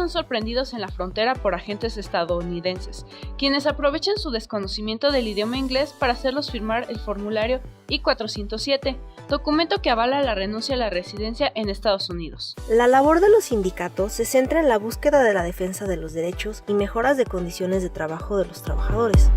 son sorprendidos en la frontera por agentes estadounidenses, quienes aprovechan su desconocimiento del idioma inglés para hacerlos firmar el formulario I-407, documento que avala la renuncia a la residencia en Estados Unidos. La labor de los sindicatos se centra en la búsqueda de la defensa de los derechos y mejoras de condiciones de trabajo de los trabajadores.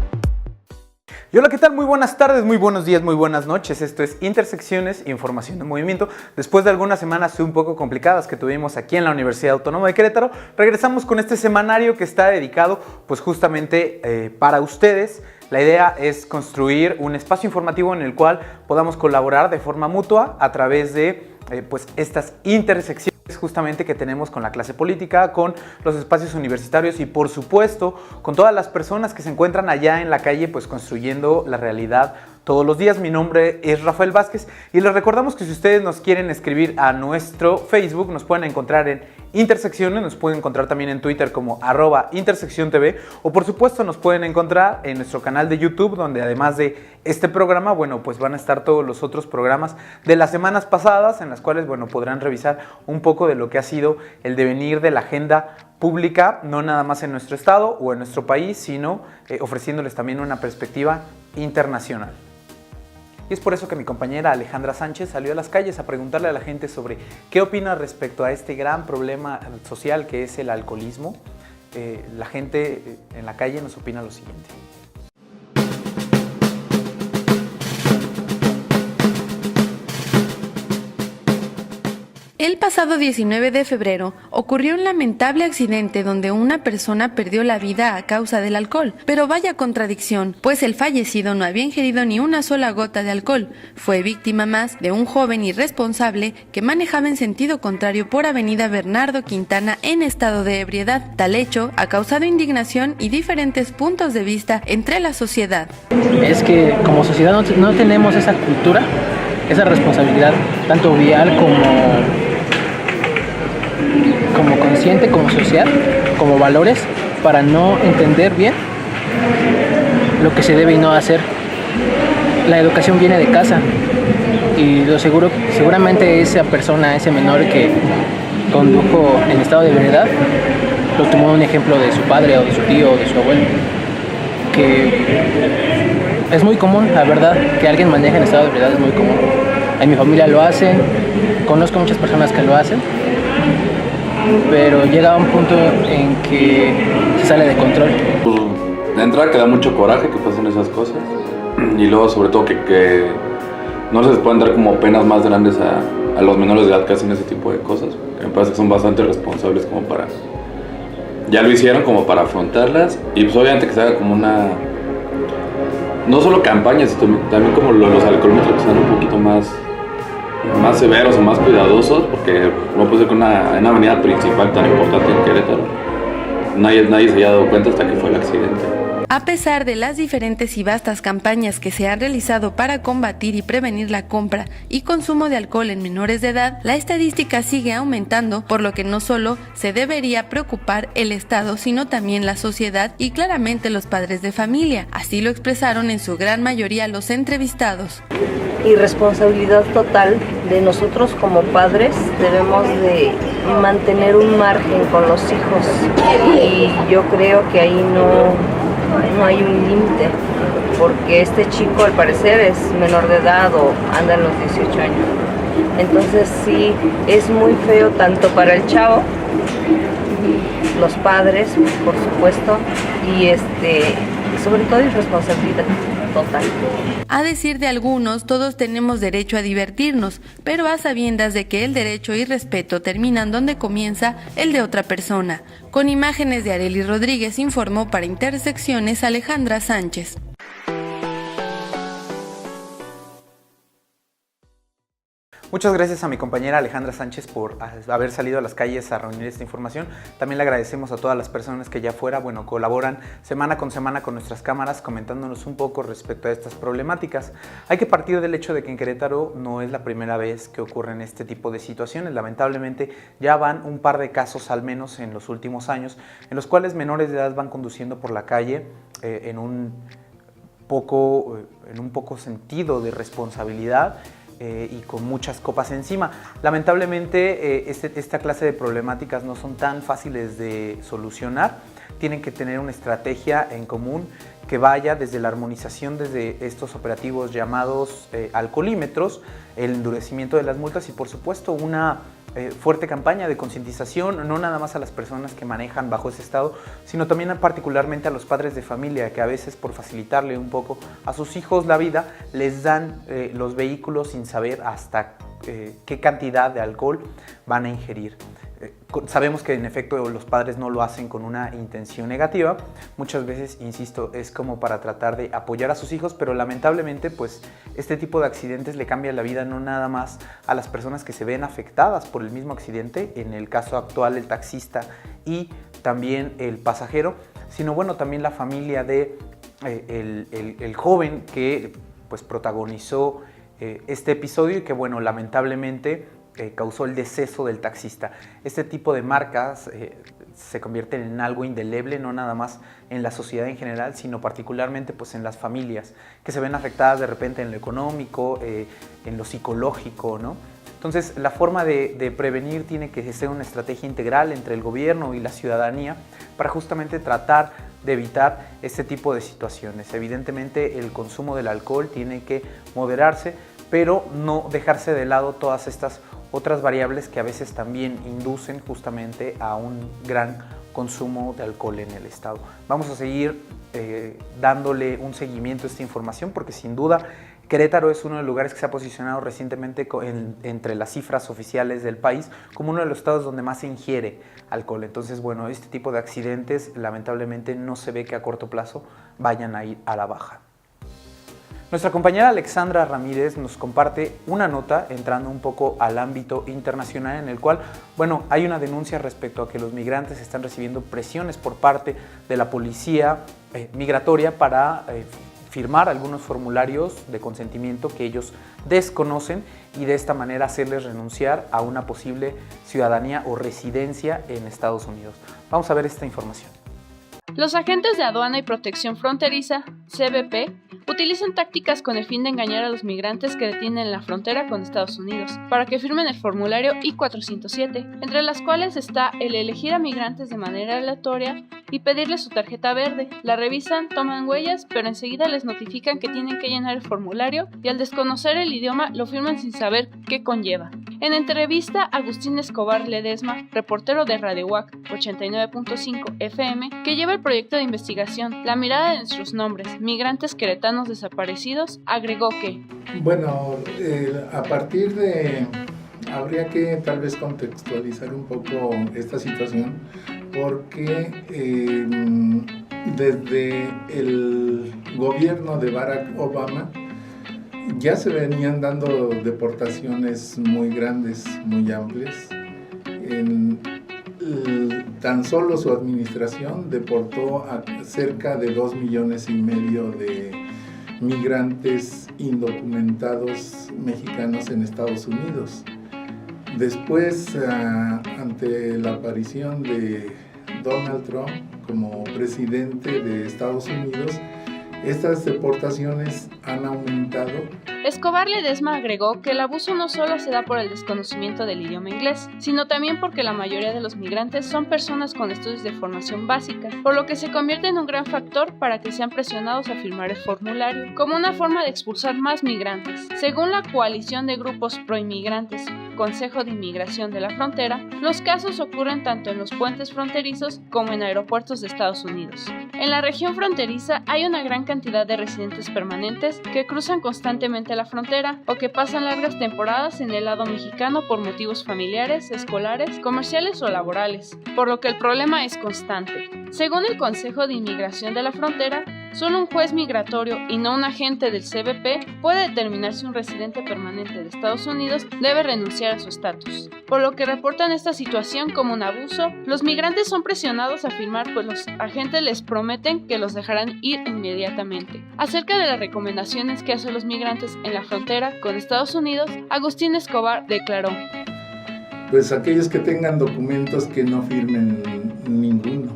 Y hola, ¿qué tal? Muy buenas tardes, muy buenos días, muy buenas noches. Esto es Intersecciones, Información en Movimiento. Después de algunas semanas un poco complicadas que tuvimos aquí en la Universidad Autónoma de Querétaro, regresamos con este semanario que está dedicado pues justamente para ustedes. La idea es construir un espacio informativo en el cual podamos colaborar de forma mutua a través de pues estas intersecciones justamente que tenemos con la clase política, con los espacios universitarios y por supuesto con todas las personas que se encuentran allá en la calle pues construyendo la realidad todos los días. Mi nombre es Rafael Vázquez y les recordamos que si ustedes nos quieren escribir a nuestro Facebook nos pueden encontrar en Intersecciones, nos pueden encontrar también en Twitter como @IntersecciónTV o por supuesto nos pueden encontrar en nuestro canal de YouTube, donde además de este programa, bueno, pues van a estar todos los otros programas de las semanas pasadas en las cuales, bueno, podrán revisar un poco de lo que ha sido el devenir de la agenda pública, no nada más en nuestro estado o en nuestro país, sino ofreciéndoles también una perspectiva internacional. Y es por eso que mi compañera Alejandra Sánchez salió a las calles a preguntarle a la gente sobre qué opina respecto a este gran problema social que es el alcoholismo. La gente en la calle nos opina lo siguiente. El pasado 19 de febrero ocurrió un lamentable accidente donde una persona perdió la vida a causa del alcohol, pero vaya contradicción, pues el fallecido no había ingerido ni una sola gota de alcohol, fue víctima más de un joven irresponsable que manejaba en sentido contrario por Avenida Bernardo Quintana en estado de ebriedad. Tal hecho ha causado indignación y diferentes puntos de vista entre la sociedad. Es que como sociedad no tenemos esa cultura, esa responsabilidad, tanto vial como consciente, como social, como valores, para no entender bien lo que se debe y no hacer. La educación viene de casa y seguramente esa persona, ese menor que condujo en estado de ebriedad, lo tomó un ejemplo de su padre o de su tío o de su abuelo, que es muy común, la verdad, que alguien maneje en estado de ebriedad es muy común. En mi familia lo hacen, conozco muchas personas que lo hacen, pero llega a un punto en que se sale de control. Pues, de entrada que da mucho coraje que pasen esas cosas y luego sobre todo que no se les pueden dar como penas más grandes a los menores de edad que hacen ese tipo de cosas, que me parece que son bastante responsables como para, ya lo hicieron como para afrontarlas y pues obviamente que se haga como una, no solo campañas, sino también como los alcoholímetros que sean un poquito más severos o más cuidadosos, porque no puede ser que una avenida principal tan importante en Querétaro nadie se haya dado cuenta hasta que fue el accidente. A pesar de las diferentes y vastas campañas que se han realizado para combatir y prevenir la compra y consumo de alcohol en menores de edad, la estadística sigue aumentando, por lo que no solo se debería preocupar el Estado, sino también la sociedad y claramente los padres de familia. Así lo expresaron en su gran mayoría los entrevistados. Y responsabilidad total de nosotros como padres, debemos de mantener un margen con los hijos y yo creo que ahí no hay un límite, porque este chico al parecer es menor de edad o anda en los 18 años. Entonces sí, es muy feo tanto para el chavo, los padres, por supuesto, y sobre todo irresponsabilidad total. A decir de algunos, todos tenemos derecho a divertirnos, pero a sabiendas de que el derecho y respeto terminan donde comienza el de otra persona. Con imágenes de Arely Rodríguez informó para Intersecciones Alejandra Sánchez. Muchas gracias a mi compañera Alejandra Sánchez por haber salido a las calles a reunir esta información. También le agradecemos a todas las personas que ya fuera, bueno, colaboran semana con nuestras cámaras comentándonos un poco respecto a estas problemáticas. Hay que partir del hecho de que en Querétaro no es la primera vez que ocurren este tipo de situaciones. Lamentablemente ya van un par de casos al menos en los últimos años en los cuales menores de edad van conduciendo por la calle en un poco sentido de responsabilidad y con muchas copas encima. Lamentablemente esta clase de problemáticas no son tan fáciles de solucionar. Tienen que tener una estrategia en común que vaya desde la armonización, desde estos operativos llamados alcoholímetros, el endurecimiento de las multas y por supuesto una fuerte campaña de concientización, no nada más a las personas que manejan bajo ese estado, sino también particularmente a los padres de familia que a veces por facilitarle un poco a sus hijos la vida les dan los vehículos sin saber hasta qué cantidad de alcohol van a ingerir. Sabemos que en efecto los padres no lo hacen con una intención negativa, muchas veces, insisto, es como para tratar de apoyar a sus hijos, pero lamentablemente pues este tipo de accidentes le cambia la vida no nada más a las personas que se ven afectadas por el mismo accidente, en el caso actual el taxista y también el pasajero, sino bueno, también la familia de el joven que pues protagonizó este episodio y que bueno, lamentablemente causó el deceso del taxista. Este tipo de marcas se convierten en algo indeleble, no nada más en la sociedad en general, sino particularmente pues, en las familias, que se ven afectadas de repente en lo económico, en lo psicológico, ¿no? Entonces, la forma de prevenir tiene que ser una estrategia integral entre el gobierno y la ciudadanía para justamente tratar de evitar este tipo de situaciones. Evidentemente, el consumo del alcohol tiene que moderarse, pero no dejarse de lado todas estas otras variables que a veces también inducen justamente a un gran consumo de alcohol en el estado. Vamos a seguir dándole un seguimiento a esta información porque sin duda Querétaro es uno de los lugares que se ha posicionado recientemente entre las cifras oficiales del país como uno de los estados donde más se ingiere alcohol. Entonces, bueno, este tipo de accidentes lamentablemente no se ve que a corto plazo vayan a ir a la baja. Nuestra compañera Alexandra Ramírez nos comparte una nota entrando un poco al ámbito internacional en el cual, bueno, hay una denuncia respecto a que los migrantes están recibiendo presiones por parte de la policía migratoria para firmar algunos formularios de consentimiento que ellos desconocen y de esta manera hacerles renunciar a una posible ciudadanía o residencia en Estados Unidos. Vamos a ver esta información. Los agentes de aduana y protección fronteriza, CBP, utilizan tácticas con el fin de engañar a los migrantes que detienen en la frontera con Estados Unidos para que firmen el formulario I-407, entre las cuales está el elegir a migrantes de manera aleatoria y pedirles su tarjeta verde. La revisan, toman huellas, pero enseguida les notifican que tienen que llenar el formulario y al desconocer el idioma lo firman sin saber qué conlleva. En entrevista, Agustín Escobar Ledesma, reportero de Radio UAC 89.5 FM, que lleva el proyecto de investigación La mirada de nuestros nombres, migrantes queretanos desaparecidos, agregó que bueno, a partir de habría que tal vez contextualizar un poco esta situación porque desde el gobierno de Barack Obama ya se venían dando deportaciones muy grandes, muy amplias. Tan solo su administración deportó a cerca de 2,5 millones de migrantes indocumentados mexicanos en Estados Unidos. Después, ante la aparición de Donald Trump como presidente de Estados Unidos, estas deportaciones han aumentado. Escobar Ledesma agregó que el abuso no solo se da por el desconocimiento del idioma inglés, sino también porque la mayoría de los migrantes son personas con estudios de formación básica, por lo que se convierte en un gran factor para que sean presionados a firmar el formulario, como una forma de expulsar más migrantes. Según la coalición de grupos pro-inmigrantes, Consejo de Inmigración de la Frontera, los casos ocurren tanto en los puentes fronterizos como en aeropuertos de Estados Unidos. En la región fronteriza hay una gran cantidad de residentes permanentes que cruzan constantemente la frontera o que pasan largas temporadas en el lado mexicano por motivos familiares, escolares, comerciales o laborales, por lo que el problema es constante. Según el Consejo de Inmigración de la Frontera, solo un juez migratorio y no un agente del CBP puede determinar si un residente permanente de Estados Unidos debe renunciar a su estatus. Por lo que reportan esta situación como un abuso, los migrantes son presionados a firmar pues los agentes les prometen que los dejarán ir inmediatamente. Acerca de las recomendaciones que hacen los migrantes en la frontera con Estados Unidos, Agustín Escobar declaró: pues aquellos que tengan documentos que no firmen ninguno.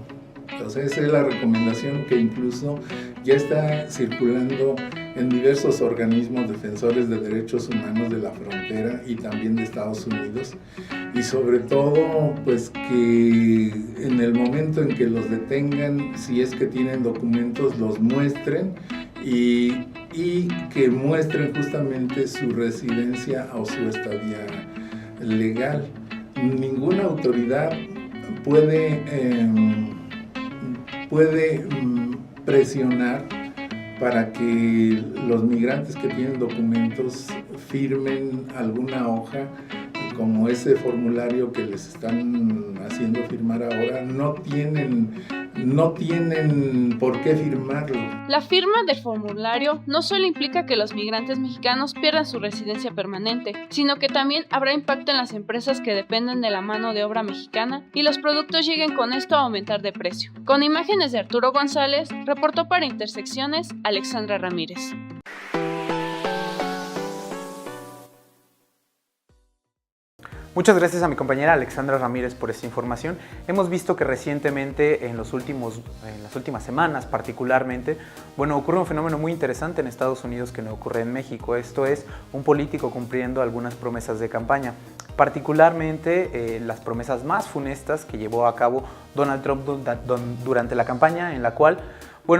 Entonces esa es la recomendación que incluso ya está circulando en diversos organismos defensores de derechos humanos de la frontera y también de Estados Unidos, y sobre todo pues que en el momento en que los detengan, si es que tienen documentos, los muestren y que muestren justamente su residencia o su estadía legal. Ninguna autoridad puede presionar para que los migrantes que tienen documentos firmen alguna hoja como ese formulario que les están haciendo firmar ahora. No tienen por qué firmarlo. La firma del formulario no solo implica que los migrantes mexicanos pierdan su residencia permanente, sino que también habrá impacto en las empresas que dependen de la mano de obra mexicana y los productos lleguen con esto a aumentar de precio. Con imágenes de Arturo González, reportó para Intersecciones Alexandra Ramírez. Muchas gracias a mi compañera Alexandra Ramírez por esta información. Hemos visto que recientemente, en las últimas semanas particularmente, ocurre un fenómeno muy interesante en Estados Unidos que no ocurre en México. Esto es un político cumpliendo algunas promesas de campaña, particularmente las promesas más funestas que llevó a cabo Donald Trump durante la campaña, en la cual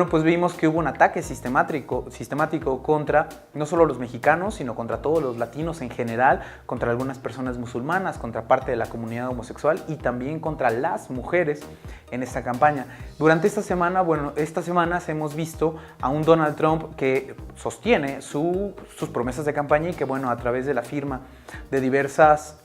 pues vimos que hubo un ataque sistemático contra no solo los mexicanos, sino contra todos los latinos en general, contra algunas personas musulmanas, contra parte de la comunidad homosexual y también contra las mujeres en esta campaña. Durante estas semanas hemos visto a un Donald Trump que sostiene sus promesas de campaña y que a través de la firma de diversas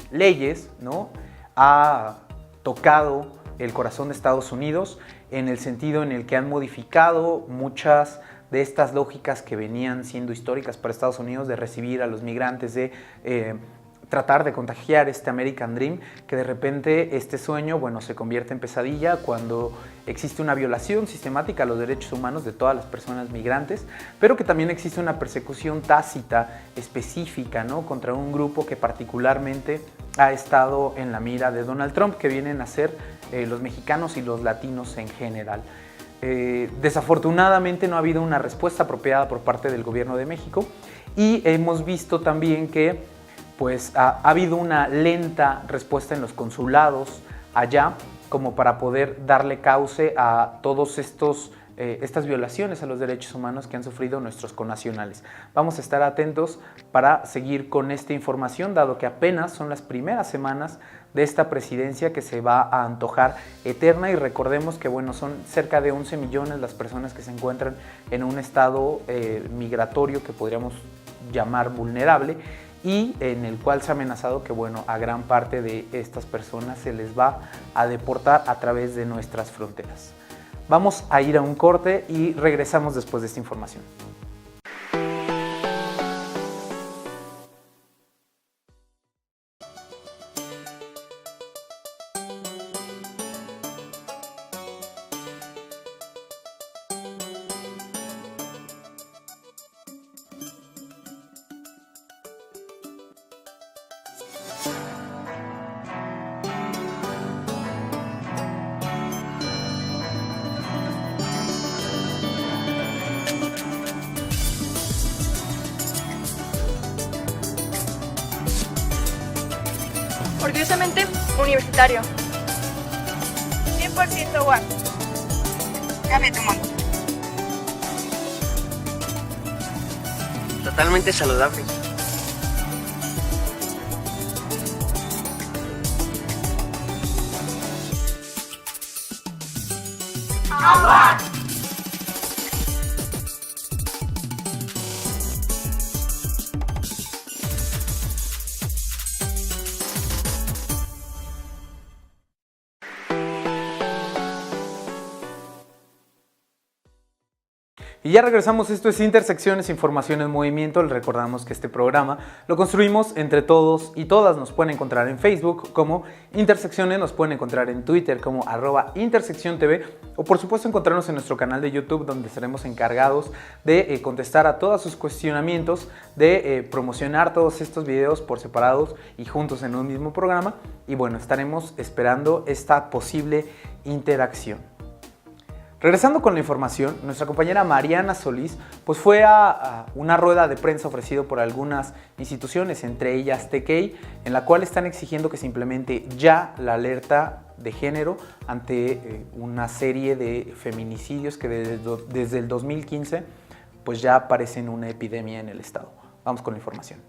leyes, ¿no?, ha tocado el corazón de Estados Unidos, en el sentido en el que han modificado muchas de estas lógicas que venían siendo históricas para Estados Unidos, de recibir a los migrantes, de tratar de contagiar este American Dream, que de repente este sueño se convierte en pesadilla cuando existe una violación sistemática a los derechos humanos de todas las personas migrantes, pero que también existe una persecución tácita específica, ¿no?, contra un grupo que particularmente ha estado en la mira de Donald Trump, que vienen a ser los mexicanos y los latinos en general. Desafortunadamente no ha habido una respuesta apropiada por parte del gobierno de México y hemos visto también que ha habido una lenta respuesta en los consulados allá como para poder darle cauce a todos estas violaciones a los derechos humanos que han sufrido nuestros connacionales. Vamos a estar atentos para seguir con esta información, dado que apenas son las primeras semanas de esta presidencia que se va a antojar eterna, y recordemos que son cerca de 11 millones las personas que se encuentran en un estado migratorio que podríamos llamar vulnerable, y en el cual se ha amenazado que a gran parte de estas personas se les va a deportar a través de nuestras fronteras. Vamos a ir a un corte y regresamos después de esta información. Orgullosamente universitario. 100% UAM. Cambia tu mundo. Totalmente saludable. ¡Agua! Y ya regresamos, esto es Intersecciones, Información en Movimiento. Les recordamos que este programa lo construimos entre todos y todas. Nos pueden encontrar en Facebook como Intersecciones, nos pueden encontrar en Twitter como @IntersecciónTV, o por supuesto encontrarnos en nuestro canal de YouTube, donde estaremos encargados de contestar a todos sus cuestionamientos, de promocionar todos estos videos por separados y juntos en un mismo programa. Y estaremos esperando esta posible interacción. Regresando con la información, nuestra compañera Mariana Solís pues fue a una rueda de prensa ofrecido por algunas instituciones, entre ellas TKI, en la cual están exigiendo que se implemente ya la alerta de género ante una serie de feminicidios que desde el 2015 pues ya parecen una epidemia en el estado. Vamos con la información.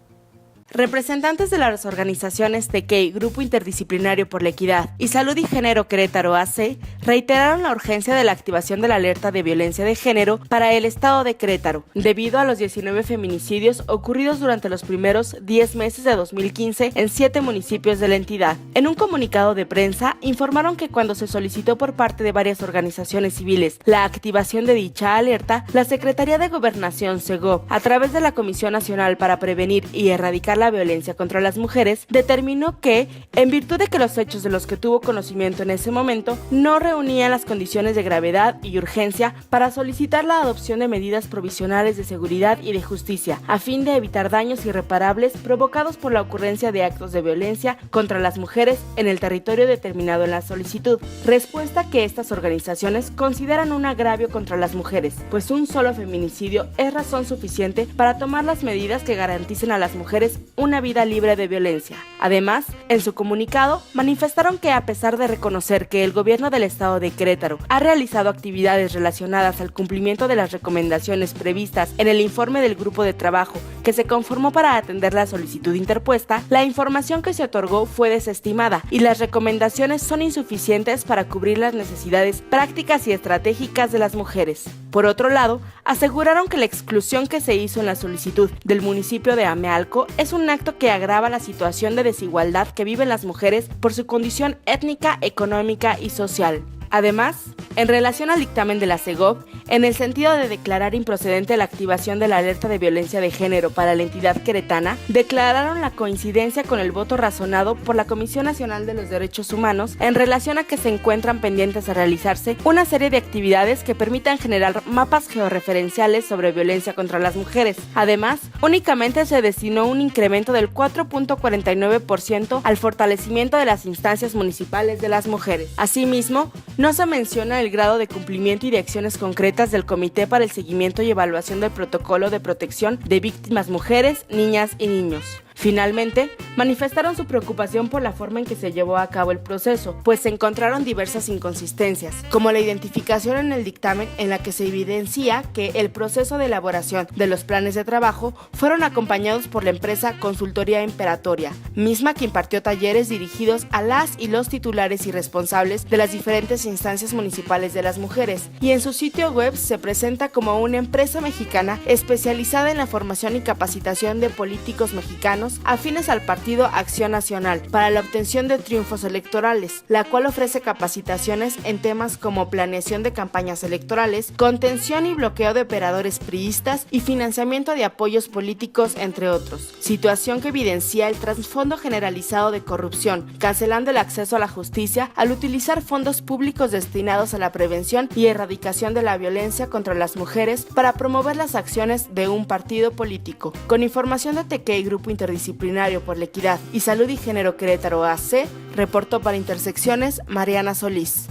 Representantes de las organizaciones TKI, Grupo Interdisciplinario por la Equidad, y Salud y Género Querétaro AC reiteraron la urgencia de la activación de la alerta de violencia de género para el estado de Querétaro, debido a los 19 feminicidios ocurridos durante los primeros 10 meses de 2015 en 7 municipios de la entidad. En un comunicado de prensa, informaron que cuando se solicitó por parte de varias organizaciones civiles la activación de dicha alerta, la Secretaría de Gobernación, SEGOV, a través de la Comisión Nacional para Prevenir y Erradicar la Violencia contra las Mujeres, determinó que, en virtud de que los hechos de los que tuvo conocimiento en ese momento no reunían las condiciones de gravedad y urgencia para solicitar la adopción de medidas provisionales de seguridad y de justicia, a fin de evitar daños irreparables provocados por la ocurrencia de actos de violencia contra las mujeres en el territorio determinado en la solicitud, respuesta que estas organizaciones consideran un agravio contra las mujeres, pues un solo feminicidio es razón suficiente para tomar las medidas que garanticen a las mujeres una vida libre de violencia. Además, en su comunicado, manifestaron que a pesar de reconocer que el gobierno del estado de Querétaro ha realizado actividades relacionadas al cumplimiento de las recomendaciones previstas en el informe del grupo de trabajo que se conformó para atender la solicitud interpuesta, la información que se otorgó fue desestimada y las recomendaciones son insuficientes para cubrir las necesidades prácticas y estratégicas de las mujeres. Por otro lado, aseguraron que la exclusión que se hizo en la solicitud del municipio de Amealco es un acto que agrava la situación de desigualdad que viven las mujeres por su condición étnica, económica y social. Además, en relación al dictamen de la SEGOV, en el sentido de declarar improcedente la activación de la alerta de violencia de género para la entidad queretana, declararon la coincidencia con el voto razonado por la Comisión Nacional de los Derechos Humanos en relación a que se encuentran pendientes a realizarse una serie de actividades que permitan generar mapas georreferenciales sobre violencia contra las mujeres. Además, únicamente se destinó un incremento del 4.49% al fortalecimiento de las instancias municipales de las mujeres. Asimismo, no se menciona el grado de cumplimiento y de acciones concretas del Comité para el Seguimiento y Evaluación del Protocolo de Protección de Víctimas Mujeres, Niñas y Niños. Finalmente, manifestaron su preocupación por la forma en que se llevó a cabo el proceso, pues se encontraron diversas inconsistencias, como la identificación en el dictamen en la que se evidencia que el proceso de elaboración de los planes de trabajo fueron acompañados por la empresa Consultoría Imperatoria, misma que impartió talleres dirigidos a las y los titulares y responsables de las diferentes instancias municipales de las mujeres, y en su sitio web se presenta como una empresa mexicana especializada en la formación y capacitación de políticos mexicanos afines al Partido Acción Nacional para la obtención de triunfos electorales, la cual ofrece capacitaciones en temas como planeación de campañas electorales, contención y bloqueo de operadores priistas y financiamiento de apoyos políticos, entre otros. Situación que evidencia el trasfondo generalizado de corrupción, cancelando el acceso a la justicia al utilizar fondos públicos destinados a la prevención y erradicación de la violencia contra las mujeres para promover las acciones de un partido político. Con información de TKI, Grupo Interdisciplinario por la Equidad y Salud y Género Querétaro AC, reportó para Intersecciones Mariana Solís.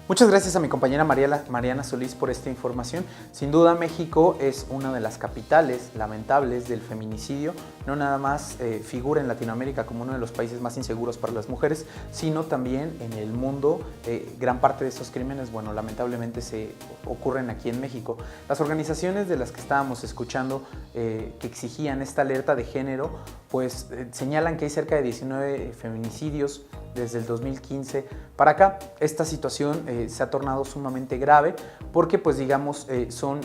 Muchas gracias a mi compañera Mariana Solís por esta información. Sin duda, México es una de las capitales lamentables del feminicidio. No nada más figura en Latinoamérica como uno de los países más inseguros para las mujeres, sino también en el mundo. Gran parte de estos crímenes, bueno, lamentablemente se ocurren aquí en México. Las organizaciones de las que estábamos escuchando que exigían esta alerta de género, pues señalan que hay cerca de 19 feminicidios desde el 2015 para acá. Esta situación se ha tornado sumamente grave porque, pues digamos, son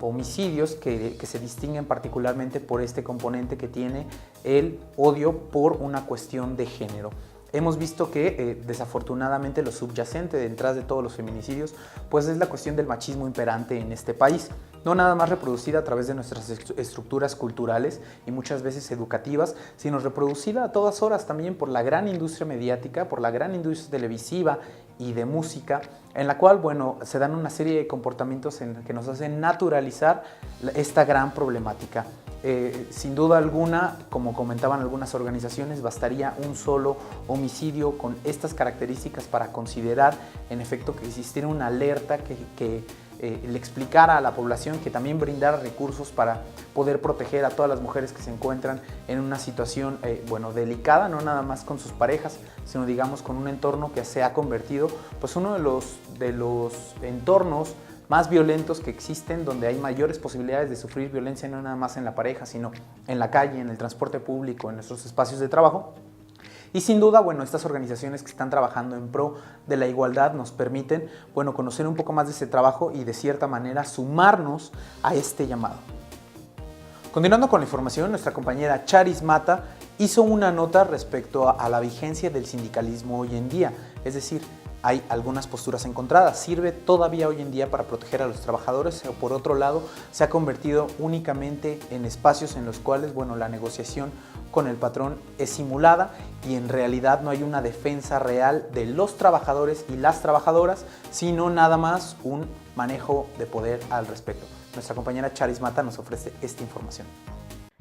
homicidios que se distinguen particularmente por este componente que tiene el odio por una cuestión de género. Hemos visto que desafortunadamente lo subyacente detrás de todos los feminicidios pues es la cuestión del machismo imperante en este país, no nada más reproducida a través de nuestras estructuras culturales y muchas veces educativas, sino reproducida a todas horas también por la gran industria mediática, por la gran industria televisiva y de música, en la cual, bueno, se dan una serie de comportamientos que nos hacen naturalizar esta gran problemática. sin duda alguna, como comentaban algunas organizaciones, bastaría un solo homicidio con estas características para considerar en efecto que existiera una alerta que le explicara a la población, que también brindara recursos para poder proteger a todas las mujeres que se encuentran en una situación delicada, no nada más con sus parejas, sino digamos con un entorno que se ha convertido pues uno de los entornos más violentos que existen, donde hay mayores posibilidades de sufrir violencia, no nada más en la pareja, sino en la calle, en el transporte público, en nuestros espacios de trabajo. Y sin duda, estas organizaciones que están trabajando en pro de la igualdad nos permiten, conocer un poco más de ese trabajo y de cierta manera sumarnos a este llamado. Continuando con la información, nuestra compañera Charis Mata hizo una nota respecto a la vigencia del sindicalismo hoy en día, es decir, hay algunas posturas encontradas. ¿Sirve todavía hoy en día para proteger a los trabajadores o por otro lado se ha convertido únicamente en espacios en los cuales la negociación con el patrón es simulada y en realidad no hay una defensa real de los trabajadores y las trabajadoras, sino nada más un manejo de poder al respecto? Nuestra compañera Charis Mata nos ofrece esta información.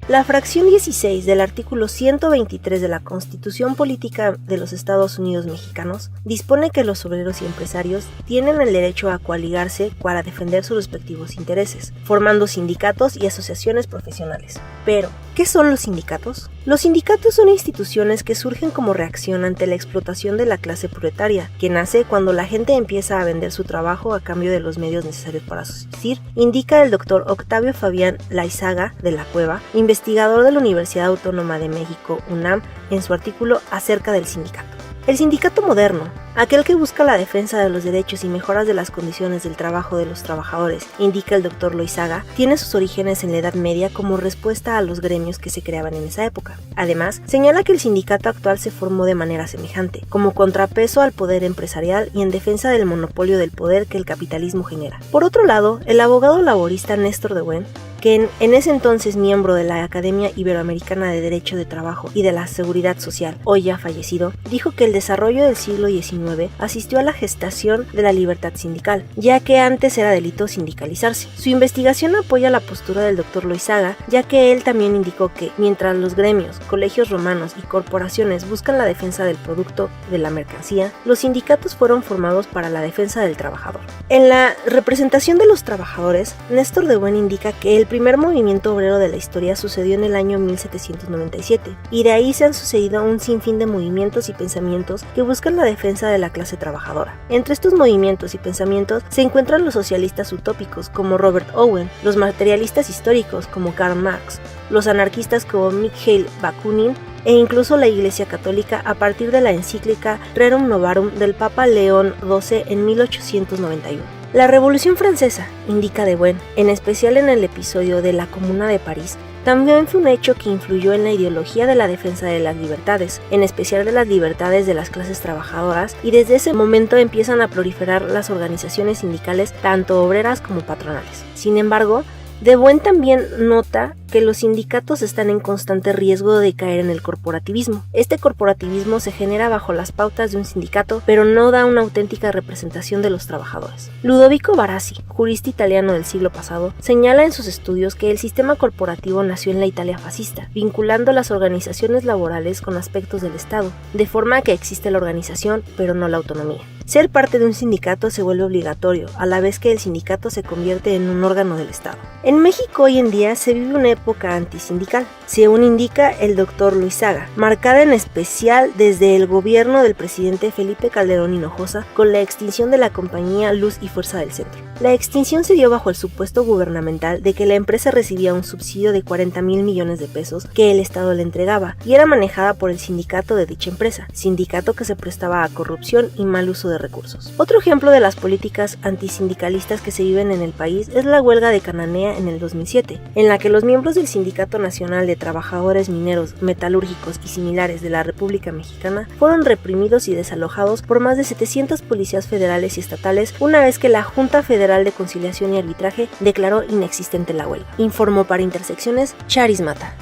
La fracción 16 del artículo 123 de la Constitución Política de los Estados Unidos Mexicanos dispone que los obreros y empresarios tienen el derecho a coaligarse para defender sus respectivos intereses, formando sindicatos y asociaciones profesionales. Pero, ¿qué son los sindicatos? Los sindicatos son instituciones que surgen como reacción ante la explotación de la clase proletaria, que nace cuando la gente empieza a vender su trabajo a cambio de los medios necesarios para subsistir, indica el doctor Octavio Fabián Laizaga de la Cueva, investigador de la Universidad Autónoma de México, UNAM, en su artículo acerca del sindicato. El sindicato moderno, aquel que busca la defensa de los derechos y mejoras de las condiciones del trabajo de los trabajadores, indica el doctor Loizaga, tiene sus orígenes en la Edad Media como respuesta a los gremios que se creaban en esa época. Además, señala que el sindicato actual se formó de manera semejante, como contrapeso al poder empresarial y en defensa del monopolio del poder que el capitalismo genera. Por otro lado, el abogado laborista Néstor de Buen, que en ese entonces miembro de la Academia Iberoamericana de Derecho de Trabajo y de la Seguridad Social, hoy ya fallecido, dijo que el desarrollo del siglo XIX asistió a la gestación de la libertad sindical, ya que antes era delito sindicalizarse. Su investigación apoya la postura del doctor Loizaga, ya que él también indicó que, mientras los gremios, colegios romanos y corporaciones buscan la defensa del producto de la mercancía, los sindicatos fueron formados para la defensa del trabajador. En la representación de los trabajadores, Néstor de Buen indica que el primer movimiento obrero de la historia sucedió en el año 1797, y de ahí se han sucedido un sinfín de movimientos y pensamientos que buscan la defensa de la clase trabajadora. Entre estos movimientos y pensamientos se encuentran los socialistas utópicos como Robert Owen, los materialistas históricos como Karl Marx, los anarquistas como Mikhail Bakunin e incluso la Iglesia Católica a partir de la encíclica Rerum Novarum del Papa León XII en 1891. La Revolución Francesa, indica de Buen, en especial en el episodio de la Comuna de París, también fue un hecho que influyó en la ideología de la defensa de las libertades, en especial de las libertades de las clases trabajadoras, y desde ese momento empiezan a proliferar las organizaciones sindicales tanto obreras como patronales. Sin embargo, de Buen también nota que los sindicatos están en constante riesgo de caer en el corporativismo. Este corporativismo se genera bajo las pautas de un sindicato, pero no da una auténtica representación de los trabajadores. Ludovico Barassi, jurista italiano del siglo pasado, señala en sus estudios que el sistema corporativo nació en la Italia fascista, vinculando las organizaciones laborales con aspectos del Estado, de forma que existe la organización, pero no la autonomía. Ser parte de un sindicato se vuelve obligatorio, a la vez que el sindicato se convierte en un órgano del Estado. En México hoy en día se vive una época antisindical, según indica el doctor Loizaga, marcada en especial desde el gobierno del presidente Felipe Calderón Hinojosa con la extinción de la compañía Luz y Fuerza del Centro. La extinción se dio bajo el supuesto gubernamental de que la empresa recibía un subsidio de 40,000 millones de pesos que el Estado le entregaba y era manejada por el sindicato de dicha empresa, sindicato que se prestaba a corrupción y mal uso de recursos. Otro ejemplo de las políticas antisindicalistas que se viven en el país es la huelga de Cananea en el 2007, en la que los miembros del Sindicato Nacional de Trabajadores Mineros, Metalúrgicos y similares de la República Mexicana fueron reprimidos y desalojados por más de 700 policías federales y estatales una vez que la Junta Federal de Conciliación y Arbitraje declaró inexistente la huelga. Informó para Intersecciones Charis Mata.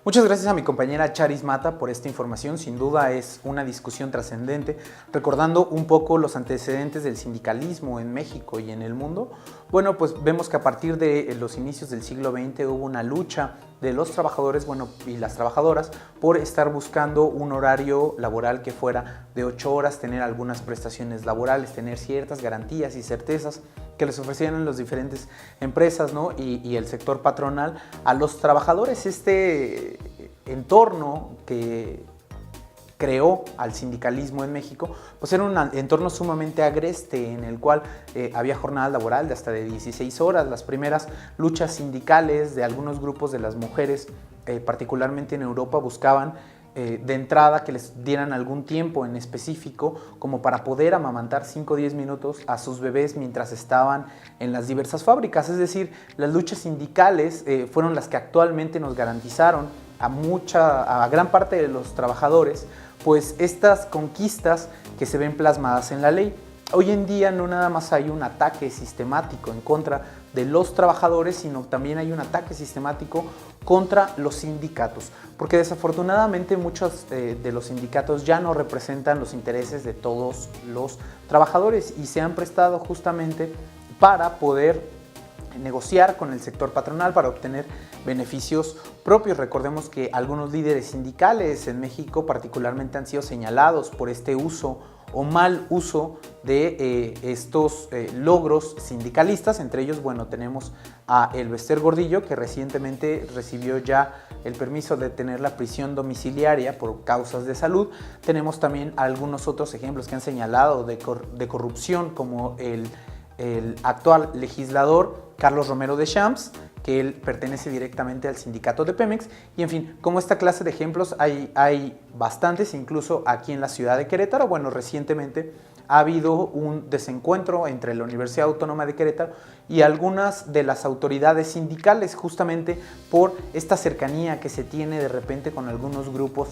Muchas gracias a mi compañera Charis Mata por esta información. Sin duda es una discusión trascendente, recordando un poco los antecedentes del sindicalismo en México y en el mundo. Bueno, pues vemos que a partir de los inicios del siglo XX hubo una lucha de los trabajadores, y las trabajadoras por estar buscando un horario laboral que fuera de 8 horas, tener algunas prestaciones laborales, tener ciertas garantías y certezas que les ofrecían las diferentes empresas, ¿no? y el sector patronal a los trabajadores. Este entorno que creó al sindicalismo en México, pues era un entorno sumamente agreste en el cual había jornada laboral de hasta de 16 horas. Las primeras luchas sindicales de algunos grupos de las mujeres, particularmente en Europa, buscaban de entrada que les dieran algún tiempo en específico como para poder amamantar 5 o 10 minutos a sus bebés mientras estaban en las diversas fábricas. Es decir, las luchas sindicales fueron las que actualmente nos garantizaron a gran parte de los trabajadores pues estas conquistas que se ven plasmadas en la ley. Hoy en día no nada más hay un ataque sistemático en contra de los trabajadores, sino también hay un ataque sistemático contra los sindicatos, porque desafortunadamente muchos de los sindicatos ya no representan los intereses de todos los trabajadores y se han prestado justamente para poder negociar con el sector patronal para obtener beneficios propios. Recordemos que algunos líderes sindicales en México particularmente han sido señalados por este uso o mal uso de estos logros sindicalistas. Entre ellos, bueno, tenemos a Elbester Gordillo, que recientemente recibió ya el permiso de tener la prisión domiciliaria por causas de salud. Tenemos también algunos otros ejemplos que han señalado de corrupción, como el actual legislador Carlos Romero de Champs, que él pertenece directamente al sindicato de Pemex. Y en fin, como esta clase de ejemplos hay bastantes, incluso aquí en la ciudad de Querétaro. Bueno, recientemente ha habido un desencuentro entre la Universidad Autónoma de Querétaro y algunas de las autoridades sindicales, justamente por esta cercanía que se tiene de repente con algunos grupos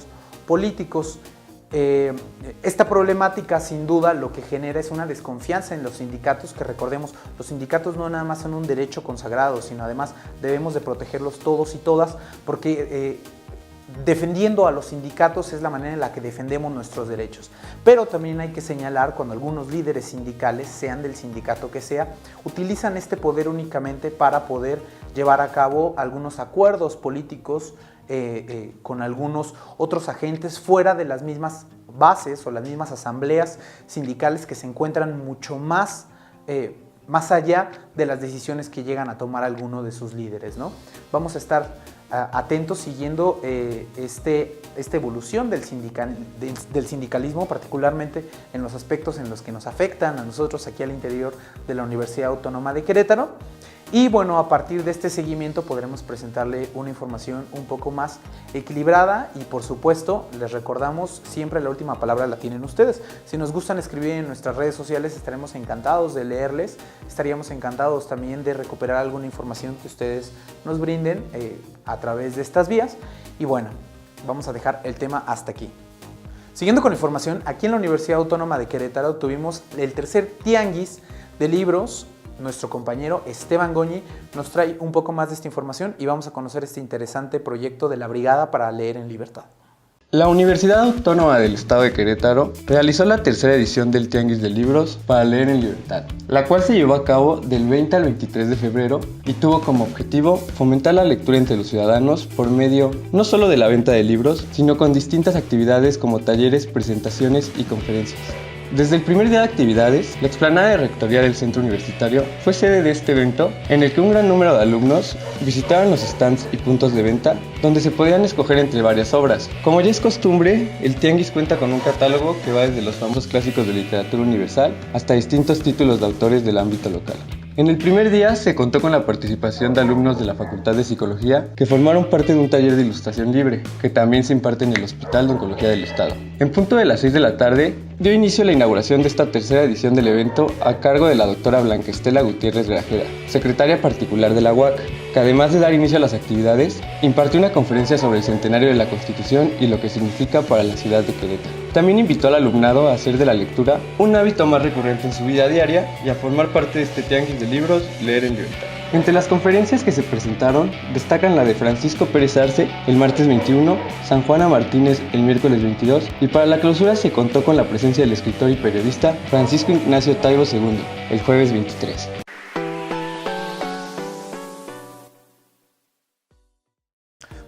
políticos. Esta problemática sin duda lo que genera es una desconfianza en los sindicatos, que recordemos, los sindicatos no nada más son un derecho consagrado, sino además debemos de protegerlos todos y todas, porque defendiendo a los sindicatos es la manera en la que defendemos nuestros derechos. Pero también hay que señalar cuando algunos líderes sindicales, sean del sindicato que sea, utilizan este poder únicamente para poder llevar a cabo algunos acuerdos políticos con algunos otros agentes fuera de las mismas bases o las mismas asambleas sindicales que se encuentran mucho más allá de las decisiones que llegan a tomar alguno de sus líderes, ¿no? Vamos a estar atentos siguiendo esta evolución del sindicalismo, particularmente en los aspectos en los que nos afectan a nosotros aquí al interior de la Universidad Autónoma de Querétaro. Y bueno, a partir de este seguimiento podremos presentarle una información un poco más equilibrada y por supuesto les recordamos siempre la última palabra la tienen ustedes. Si nos gustan escribir en nuestras redes sociales estaremos encantados de leerles, estaríamos encantados también de recuperar alguna información que ustedes nos brinden a través de estas vías. Y bueno, vamos a dejar el tema hasta aquí. Siguiendo con la información, aquí en la Universidad Autónoma de Querétaro tuvimos el tercer tianguis de libros. Nuestro compañero Esteban Goñi nos trae un poco más de esta información y vamos a conocer este interesante proyecto de la Brigada para Leer en Libertad. La Universidad Autónoma del Estado de Querétaro realizó la tercera edición del Tianguis de Libros para Leer en Libertad, la cual se llevó a cabo del 20 al 23 de febrero y tuvo como objetivo fomentar la lectura entre los ciudadanos por medio no solo de la venta de libros, sino con distintas actividades como talleres, presentaciones y conferencias. Desde el primer día de actividades, la explanada de rectoría del centro universitario fue sede de este evento en el que un gran número de alumnos visitaron los stands y puntos de venta donde se podían escoger entre varias obras. Como ya es costumbre, el tianguis cuenta con un catálogo que va desde los famosos clásicos de literatura universal hasta distintos títulos de autores del ámbito local. En el primer día se contó con la participación de alumnos de la Facultad de Psicología que formaron parte de un taller de ilustración libre que también se imparte en el Hospital de Oncología del Estado. En punto de las 6 de la tarde dio inicio la inauguración de esta tercera edición del evento a cargo de la doctora Blanca Estela Gutiérrez Grajera, secretaria particular de la UAC, que además de dar inicio a las actividades, impartió una conferencia sobre el centenario de la Constitución y lo que significa para la ciudad de Querétaro. También invitó al alumnado a hacer de la lectura un hábito más recurrente en su vida diaria y a formar parte de este tianguis de libros Leer en Libertad. Entre las conferencias que se presentaron, destacan la de Francisco Pérez Arce el martes 21, San Juana Martínez el miércoles 22 y para la clausura se contó con la presencia del escritor y periodista Francisco Ignacio Taibo II el jueves 23.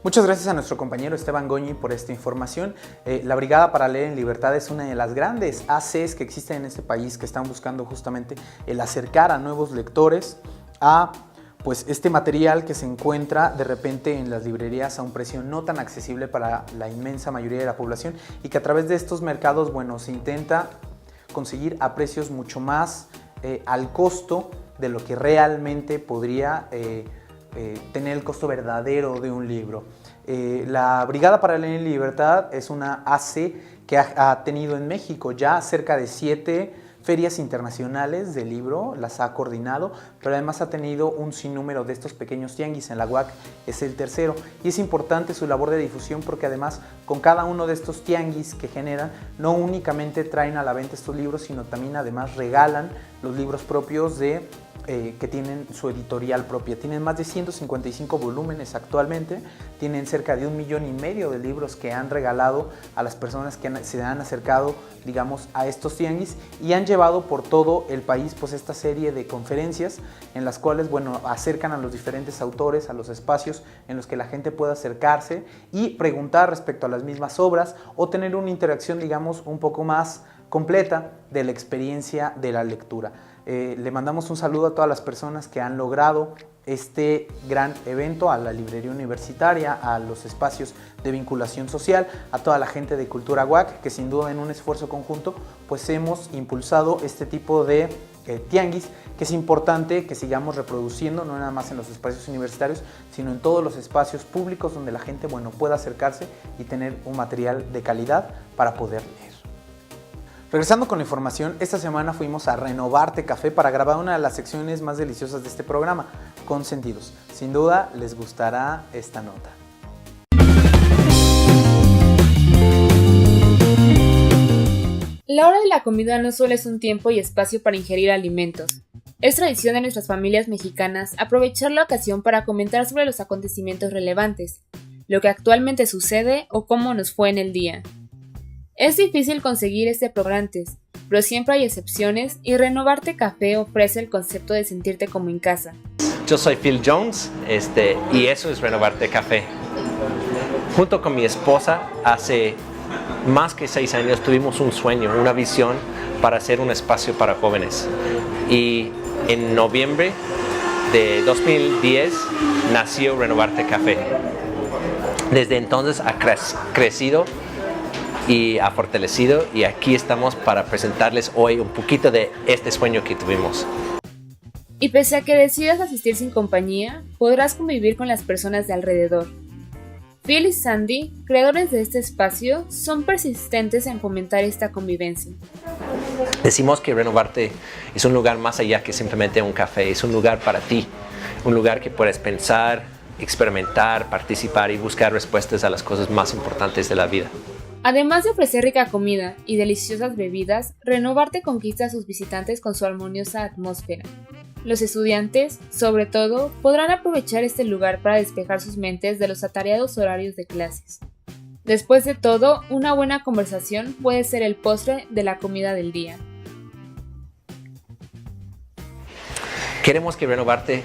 Muchas gracias a nuestro compañero Esteban Goñi por esta información. La Brigada para Leer en Libertad es una de las grandes ACs que existen en este país que están buscando justamente el acercar a nuevos lectores a pues este material que se encuentra de repente en las librerías a un precio no tan accesible para la inmensa mayoría de la población y que a través de estos mercados, bueno, se intenta conseguir a precios mucho más al costo de lo que realmente podría tener el costo verdadero de un libro. La Brigada para Leer en Libertad es una AC que ha tenido en México ya cerca de 7 ferias internacionales de libro, las ha coordinado, pero además ha tenido un sinnúmero de estos pequeños tianguis. En la UAC es el tercero y es importante su labor de difusión porque además con cada uno de estos tianguis que generan no únicamente traen a la venta estos libros, sino también además regalan los libros propios que tienen su editorial propia. Tienen más de 155 volúmenes actualmente, tienen cerca de 1,5 millones de libros que han regalado a las personas que se han acercado, digamos, a estos tianguis y han llevado por todo el país pues esta serie de conferencias en las cuales, bueno, acercan a los diferentes autores a los espacios en los que la gente pueda acercarse y preguntar respecto a las mismas obras o tener una interacción, digamos, un poco más completa de la experiencia de la lectura. Le mandamos un saludo a todas las personas que han logrado este gran evento, a la librería universitaria, a los espacios de vinculación social, a toda la gente de Cultura UAC, que sin duda en un esfuerzo conjunto pues hemos impulsado este tipo de tianguis, que es importante que sigamos reproduciendo, no nada más en los espacios universitarios, sino en todos los espacios públicos donde la gente, bueno, pueda acercarse y tener un material de calidad para poder leer. Regresando con la información, esta semana fuimos a Renovarte Café para grabar una de las secciones más deliciosas de este programa, Consentidos. Sin duda les gustará esta nota. La hora de la comida no solo es un tiempo y espacio para ingerir alimentos. Es tradición de nuestras familias mexicanas aprovechar la ocasión para comentar sobre los acontecimientos relevantes, lo que actualmente sucede o cómo nos fue en el día. Es difícil conseguir este programa antes, pero siempre hay excepciones y Renovarte Café ofrece el concepto de sentirte como en casa. Yo soy Phil Jones y eso es Renovarte Café. Junto con mi esposa, hace más que 6 años tuvimos un sueño, una visión para hacer un espacio para jóvenes. Y en noviembre de 2010 nació Renovarte Café. Desde entonces ha crecido y ha fortalecido y aquí estamos para presentarles hoy un poquito de este sueño que tuvimos. Y pese a que decidas asistir sin compañía, podrás convivir con las personas de alrededor. Phil y Sandy, creadores de este espacio, son persistentes en fomentar esta convivencia. Decimos que Renovarte es un lugar más allá que simplemente un café, es un lugar para ti, un lugar que puedes pensar, experimentar, participar y buscar respuestas a las cosas más importantes de la vida. Además de ofrecer rica comida y deliciosas bebidas, Renovarte conquista a sus visitantes con su armoniosa atmósfera. Los estudiantes, sobre todo, podrán aprovechar este lugar para despejar sus mentes de los atareados horarios de clases. Después de todo, una buena conversación puede ser el postre de la comida del día. Queremos que Renovarte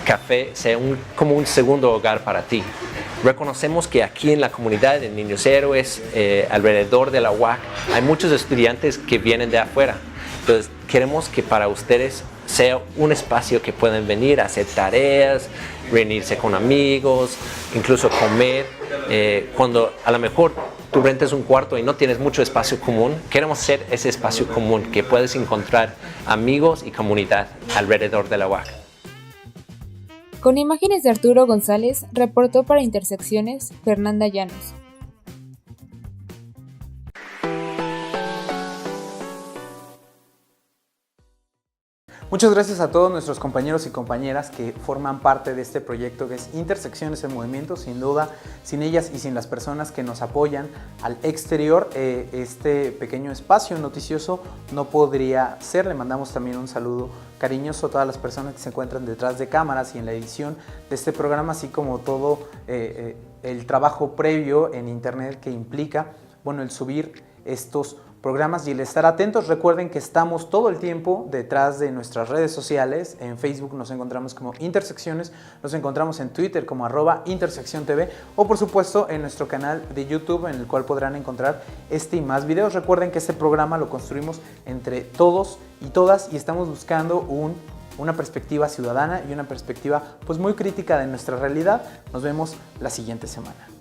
Café sea como un segundo hogar para ti. Reconocemos que aquí en la comunidad de Niños Héroes, alrededor de la UAC, hay muchos estudiantes que vienen de afuera. Entonces, queremos que para ustedes sea un espacio que pueden venir a hacer tareas, reunirse con amigos, incluso comer. Cuando a lo mejor tú rentas un cuarto y no tienes mucho espacio común, queremos ser ese espacio común que puedes encontrar amigos y comunidad alrededor de la UAC. Con imágenes de Arturo González, reportó para Intersecciones Fernanda Llanos. Muchas gracias a todos nuestros compañeros y compañeras que forman parte de este proyecto que es Intersecciones en Movimiento. Sin duda, sin ellas y sin las personas que nos apoyan al exterior, este pequeño espacio noticioso no podría ser. Le mandamos también un saludo cariñoso a todas las personas que se encuentran detrás de cámaras y en la edición de este programa, así como todo el trabajo previo en internet que implica, bueno, el subir estos programas y el estar atentos. Recuerden que estamos todo el tiempo detrás de nuestras redes sociales. En Facebook nos encontramos como Intersecciones, nos encontramos en Twitter como @intersecciontv o por supuesto en nuestro canal de YouTube, en el cual podrán encontrar este y más videos. Recuerden que este programa lo construimos entre todos y todas y estamos buscando una perspectiva ciudadana y una perspectiva pues muy crítica de nuestra realidad. Nos vemos la siguiente semana.